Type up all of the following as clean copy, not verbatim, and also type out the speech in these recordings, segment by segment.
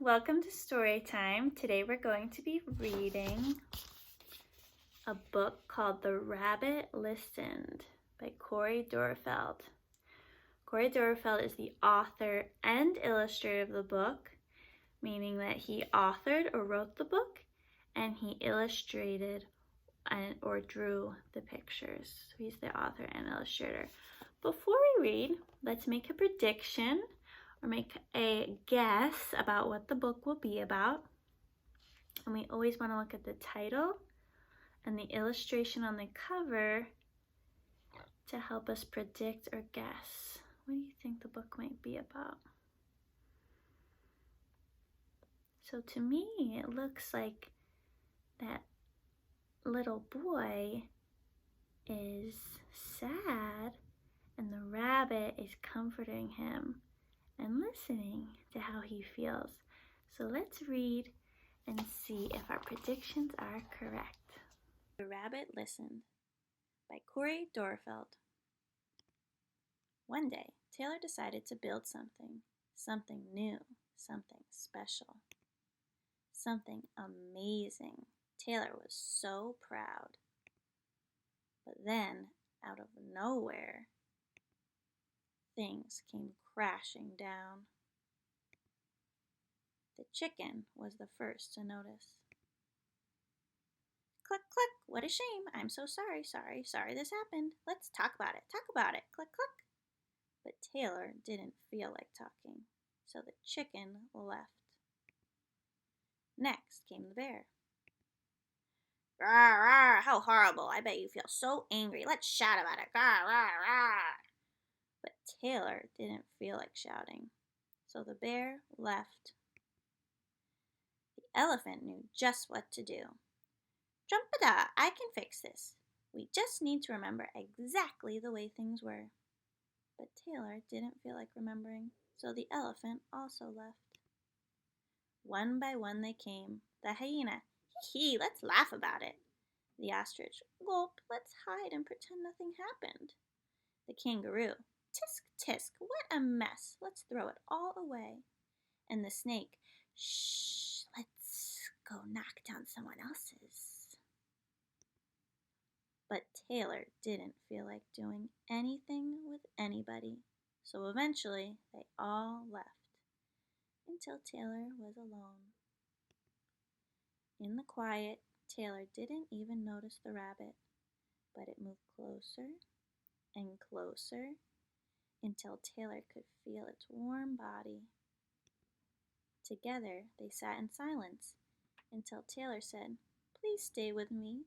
welcome to story time. Today we're going to be reading a book called The Rabbit Listened by Corey Dorfeld. Corey Dorfeld is the author and illustrator of the book, meaning that he authored or wrote the book and he illustrated or drew the pictures. So he's the author and illustrator. Before we read, let's make a prediction or make a guess about what the book will be about. And we always want to look at the title and the illustration on the cover to help us predict or guess. What do you think the book might be about? So to me, it looks like that little boy is sad and the rabbit is comforting him and listening to how he feels. So let's read and see if our predictions are correct. The Rabbit Listened by Corey Dorfeld. One day, Taylor decided to build something new, something special, something amazing. Taylor was so proud. But then, out of nowhere, things came crashing down. The chicken was the first to notice. Cluck, cluck, what a shame. I'm so sorry this happened. Let's talk about it, cluck, cluck. But Taylor didn't feel like talking, so the chicken left. Next came the bear. Rawr, rawr, how horrible. I bet you feel so angry. Let's shout about it. Rawr, rawr, rawr. But Taylor didn't feel like shouting, so the bear left. The elephant knew just what to do. Jump-a-da, I can fix this. We just need to remember exactly the way things were. But Taylor didn't feel like remembering, so the elephant also left. One by one they came. The hyena, hee, let's laugh about it. The ostrich, gulp, let's hide and pretend nothing happened. The kangaroo, tisk, tisk, what a mess, let's throw it all away. And the snake, shh, let's go knock down someone else's. But Taylor didn't feel like doing anything with anybody, so eventually they all left, until Taylor was alone. In the quiet, Taylor didn't even notice the rabbit, but it moved closer and closer until Taylor could feel its warm body. Together they sat in silence until Taylor said, "Please stay with me."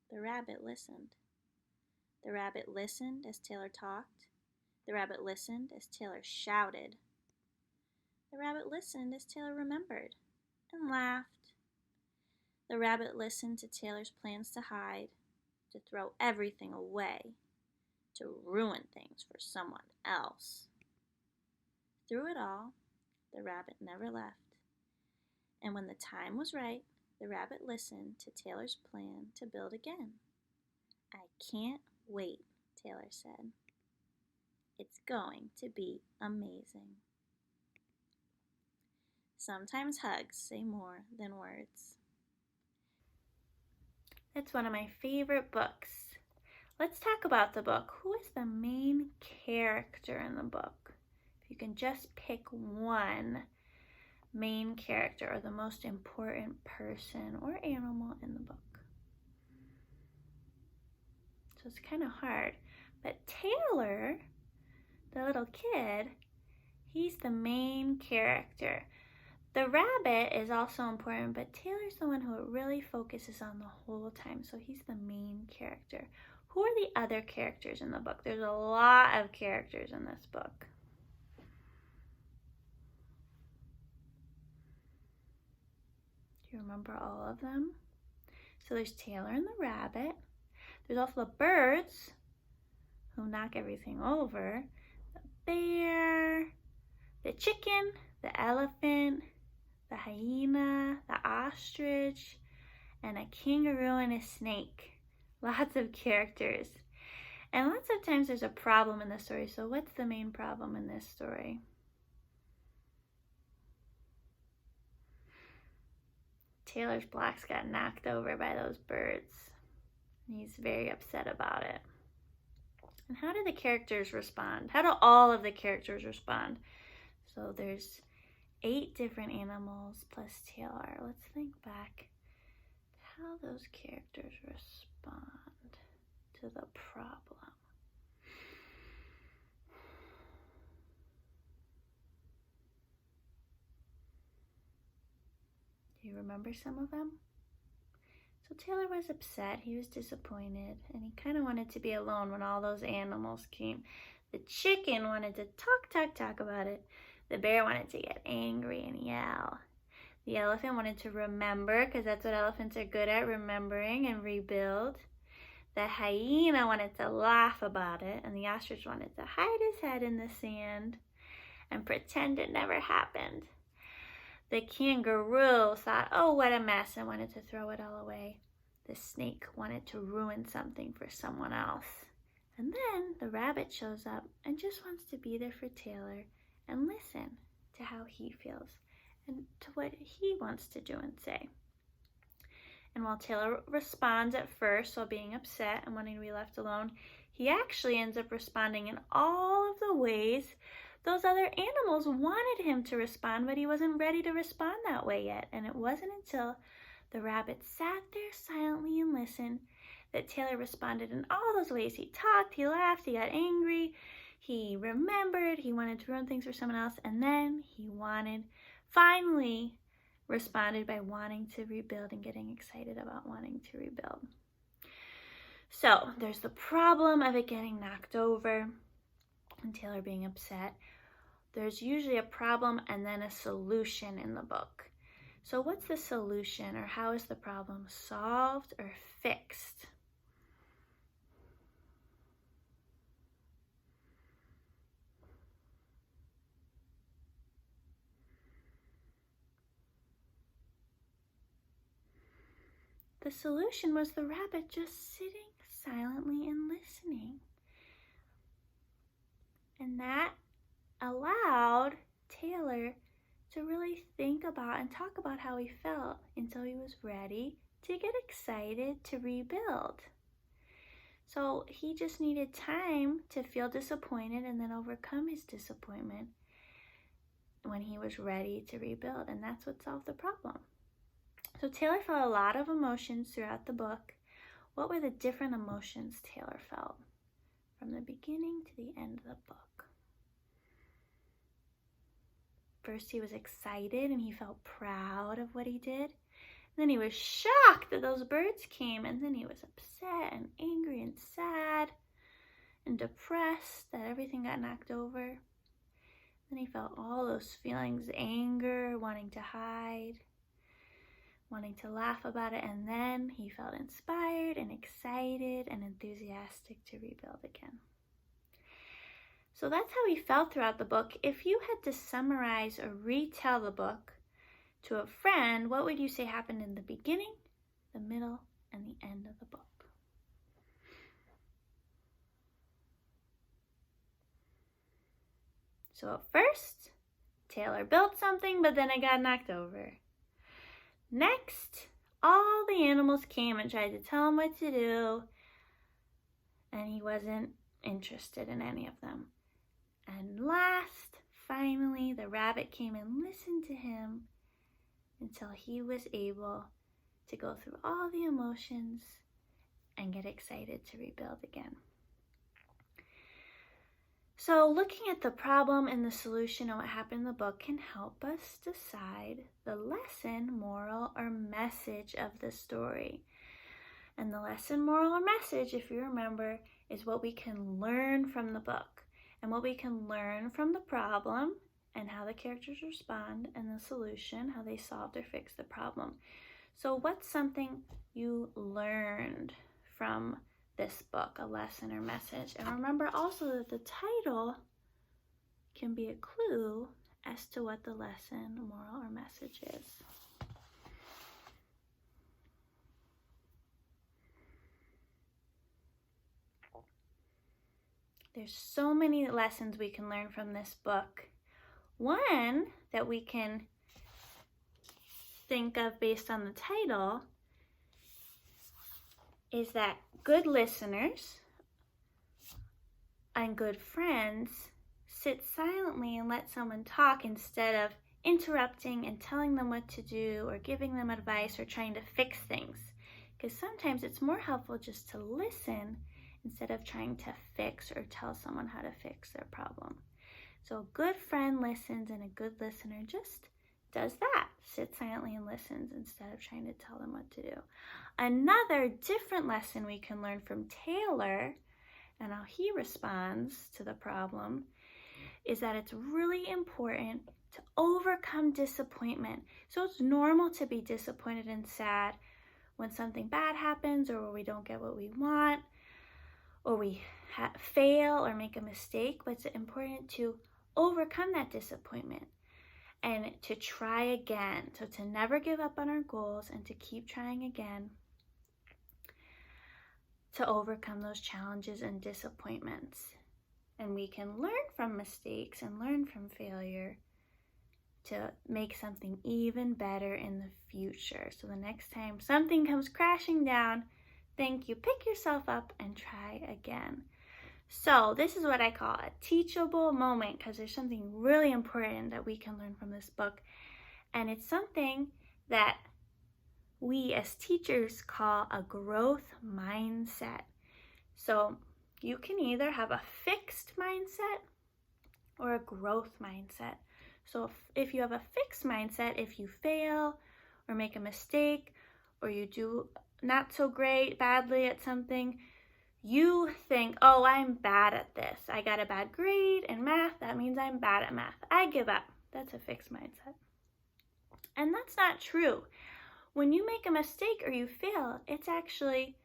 The rabbit listened. The rabbit listened as Taylor talked. The rabbit listened as Taylor shouted. The rabbit listened as Taylor remembered and laughed. The rabbit listened to Taylor's plans to hide, to throw everything away, to ruin things for someone else. Through it all, the rabbit never left. And when the time was right, the rabbit listened to Taylor's plan to build again. I can't wait, Taylor said. It's going to be amazing. Sometimes hugs say more than words. That's one of my favorite books. Let's talk about the book. Who is the main character in the book? If you can just pick one main character or the most important person or animal in the book. So it's kind of hard. But Taylor, the little kid, he's the main character. The rabbit is also important, but Taylor's the one who really focuses on the whole time, so he's the main character. Who are the other characters in the book? There's a lot of characters in this book. Do you remember all of them? So there's Taylor and the rabbit. There's also the birds who knock everything over. The bear, the chicken, the elephant, the hyena, the ostrich, and a kangaroo and a snake. Lots of characters. And lots of times there's a problem in the story. So what's the main problem in this story? Taylor's blocks got knocked over by those birds. And he's very upset about it. And how do the characters respond? How do all of the characters respond? So there's 8 different animals plus Taylor. Let's think back to how those characters respond to the problem. Do you remember some of them? So Taylor was upset, he was disappointed, and he kind of wanted to be alone when all those animals came. The chicken wanted to talk about it. The bear wanted to get angry and yell. The elephant wanted to remember, because that's what elephants are good at, remembering and rebuild. The hyena wanted to laugh about it, and the ostrich wanted to hide his head in the sand and pretend it never happened. The kangaroo thought, oh, what a mess, and wanted to throw it all away. The snake wanted to ruin something for someone else. And then the rabbit shows up and just wants to be there for Taylor and listen to how he feels and to what he wants to do and say. And while Taylor responds at first while being upset and wanting to be left alone, he actually ends up responding in all of the ways those other animals wanted him to respond, but he wasn't ready to respond that way yet. And it wasn't until the rabbit sat there silently and listened that Taylor responded in all those ways. He talked, he laughed, he got angry, he remembered, he wanted to ruin things for someone else, and then he finally responded by wanting to rebuild and getting excited about wanting to rebuild. So there's the problem of it getting knocked over and Taylor being upset. There's usually a problem and then a solution in the book. So what's the solution, or how is the problem solved or fixed? The solution was the rabbit just sitting silently and listening. And that allowed Taylor to really think about and talk about how he felt until he was ready to get excited to rebuild. So he just needed time to feel disappointed and then overcome his disappointment when he was ready to rebuild, and that's what solved the problem. So Taylor felt a lot of emotions throughout the book. What were the different emotions Taylor felt from the beginning to the end of the book? First, he was excited and he felt proud of what he did. Then he was shocked that those birds came, and then he was upset and angry and sad and depressed that everything got knocked over. Then he felt all those feelings, anger, wanting to hide, wanting to laugh about it, and then he felt inspired and excited and enthusiastic to rebuild again. So that's how he felt throughout the book. If you had to summarize or retell the book to a friend, what would you say happened in the beginning, the middle, and the end of the book? So at first, Taylor built something, but then it got knocked over. Next, all the animals came and tried to tell him what to do, and he wasn't interested in any of them. And last, finally, the rabbit came and listened to him until he was able to go through all the emotions and get excited to rebuild again. So looking at the problem and the solution and what happened in the book can help us decide the lesson, moral, or message of the story. And the lesson, moral, or message, if you remember, is what we can learn from the book and what we can learn from the problem and how the characters respond, and the solution, how they solved or fixed the problem. So what's something you learned from this book, a lesson or message? And remember also that the title can be a clue as to what the lesson, moral, or message is. There's so many lessons we can learn from this book. One that we can think of based on the title is that good listeners and good friends sit silently and let someone talk instead of interrupting and telling them what to do or giving them advice or trying to fix things. Because sometimes it's more helpful just to listen instead of trying to fix or tell someone how to fix their problem. So a good friend listens, and a good listener just does that. Sits silently and listens instead of trying to tell them what to do. Another different lesson we can learn from Taylor and how he responds to the problem is that it's really important to overcome disappointment. So it's normal to be disappointed and sad when something bad happens or when we don't get what we want or we fail or make a mistake, but it's important to overcome that disappointment and to try again. So to never give up on our goals and to keep trying again to overcome those challenges and disappointments. And we can learn from mistakes and learn from failure to make something even better in the future. So the next time something comes crashing down, pick yourself up and try again. So this is what I call a teachable moment, because there's something really important that we can learn from this book. And it's something that we as teachers call a growth mindset. So you can either have a fixed mindset or a growth mindset. So if you have a fixed mindset, if you fail or make a mistake or you do not so badly at something, you think, oh, I'm bad at this. I got a bad grade in math. That means I'm bad at math. I give up. That's a fixed mindset. And that's not true. When you make a mistake or you fail, it's actually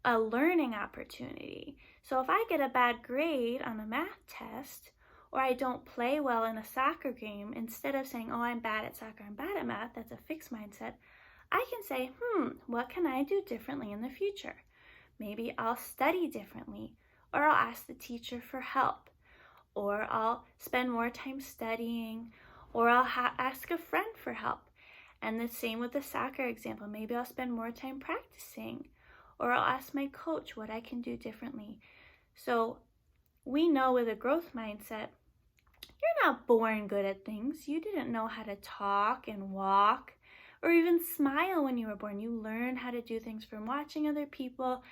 a learning opportunity. So if I get a bad grade on a math test, or I don't play well in a soccer game, instead of saying, oh, I'm bad at soccer, I'm bad at math, that's a fixed mindset, I can say, what can I do differently in the future? Maybe I'll study differently, or I'll ask the teacher for help, or I'll spend more time studying, or I'll ask a friend for help. And the same with the soccer example. Maybe I'll spend more time practicing, or I'll ask my coach what I can do differently. So we know with a growth mindset, you're not born good at things. You didn't know how to talk and walk or even smile when you were born. You learned how to do things from watching other people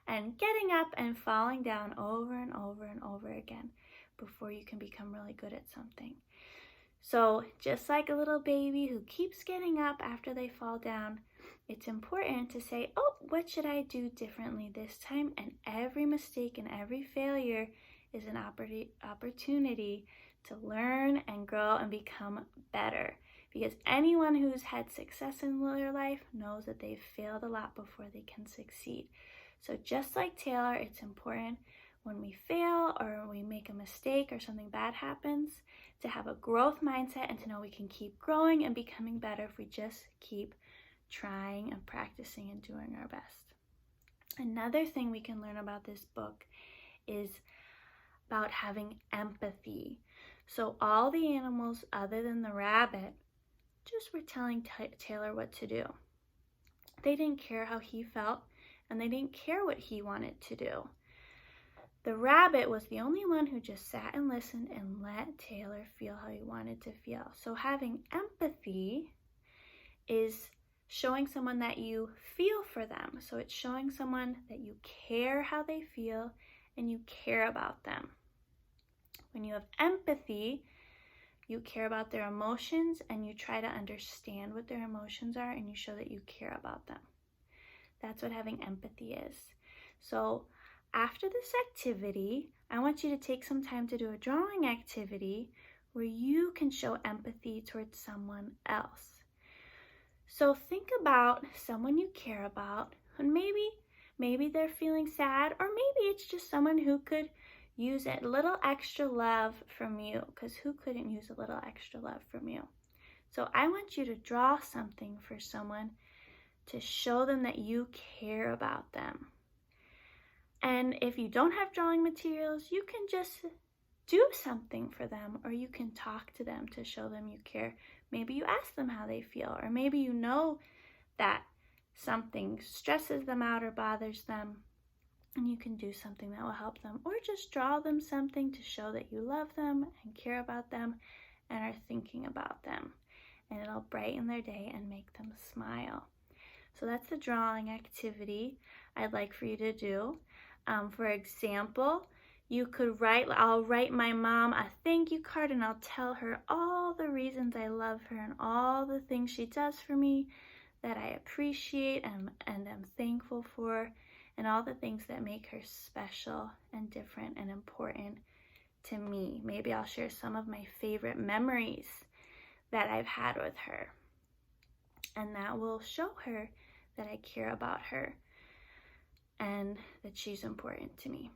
and getting up and falling down over and over and over again before you can become really good at something. So just like a little baby who keeps getting up after they fall down, it's important to say, oh, what should I do differently this time? And every mistake and every failure is an opportunity to learn and grow and become better. Because anyone who's had success in their life knows that they've failed a lot before they can succeed. So just like Taylor, it's important when we fail or we make a mistake or something bad happens to have a growth mindset and to know we can keep growing and becoming better if we just keep trying and practicing and doing our best. Another thing we can learn about this book is about having empathy. So all the animals other than the rabbit just were telling Taylor what to do. They didn't care how he felt, and they didn't care what he wanted to do. The rabbit was the only one who just sat and listened and let Taylor feel how he wanted to feel. So having empathy is showing someone that you feel for them. So it's showing someone that you care how they feel and you care about them. When you have empathy, you care about their emotions and you try to understand what their emotions are and you show that you care about them. That's what having empathy is. So after this activity, I want you to take some time to do a drawing activity where you can show empathy towards someone else. So think about someone you care about, and maybe they're feeling sad, or maybe it's just someone who could use a little extra love from you, because who couldn't use a little extra love from you? So I want you to draw something for someone to show them that you care about them. And if you don't have drawing materials, you can just do something for them, or you can talk to them to show them you care. Maybe you ask them how they feel, or maybe you know that something stresses them out or bothers them, and you can do something that will help them, or just draw them something to show that you love them and care about them and are thinking about them, and it'll brighten their day and make them smile. So that's the drawing activity I'd like for you to do. For example, you could I'll write my mom a thank you card, and I'll tell her all the reasons I love her and all the things she does for me that I appreciate and am thankful for, and all the things that make her special and different and important to me. Maybe I'll share some of my favorite memories that I've had with her, and that will show her that I care about her and that she's important to me.